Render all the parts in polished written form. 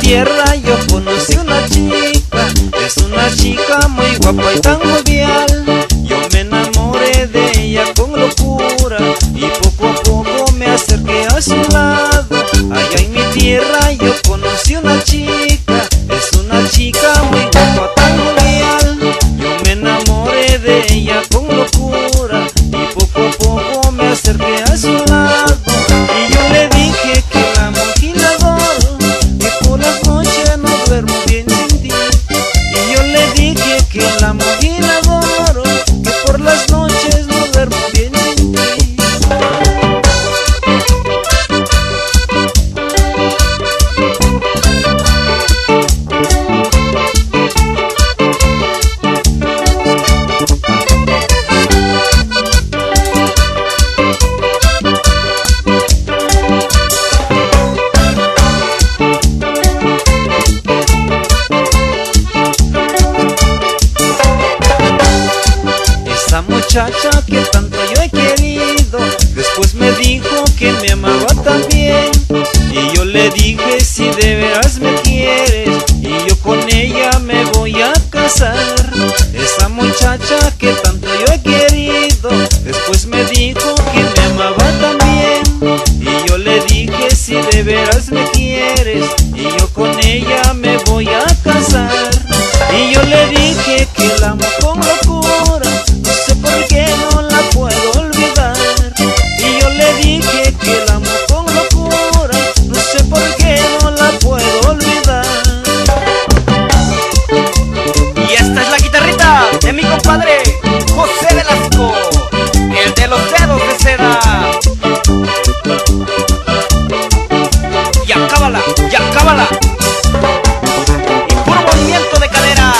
Tierra yo conocí una chica, es una chica muy guapa y tan jovial. Yo me enamoré de ella con locura y poco a poco me acerqué a su lado. Allá en mi tierra yo conocí una chica, es una chica muy guapa, tan jovial. Yo me enamoré de ella con locura y poco a poco me acerqué a su lado. Y yo le dije que la amo y la adoro, que por las noches no duermo bien sin ti. Y yo le dije que la amo y la adoro, que por las noches no duermo bien sin ti. Muchacha que tanto yo he querido, después me dijo que me amaba también. Y yo le dije si de veras me quieres, y yo con ella me voy a casar. Esa muchacha que tanto yo he querido, después me dijo que me amaba también. Y yo le dije si de veras me quieres, y yo con ella me voy a casar. Y yo le dije que la amo con locura, no sé por qué no la puedo olvidar. Y yo le dije que la amo con locura, no sé por qué no la puedo olvidar. Y esta es la guitarrita de mi compadre José Velasco, el de los dedos de seda. Y acábala, y acábala. Y puro movimiento de cadera,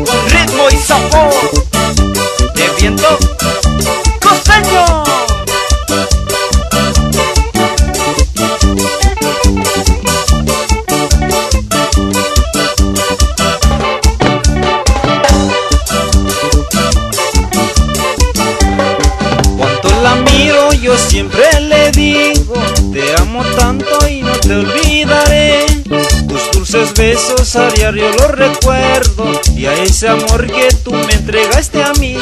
con ritmo y sabor de viento costeño. Cuando la miro yo siempre le digo, te amo tanto y no te olvidaré. Tus dulces besos a diario los recuerdo, y a ese amor que tú me entregaste a mí.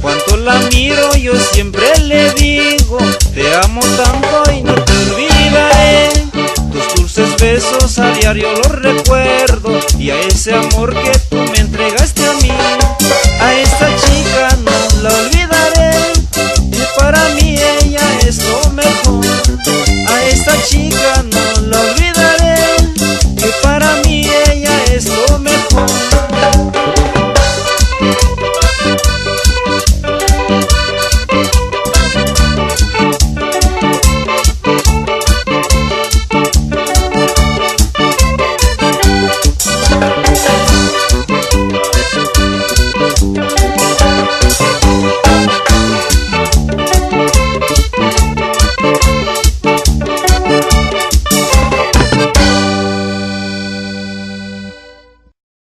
Cuando la miro yo siempre le digo, te amo tanto y no te olvidaré. Tus dulces besos a diario los recuerdo, y a ese amor que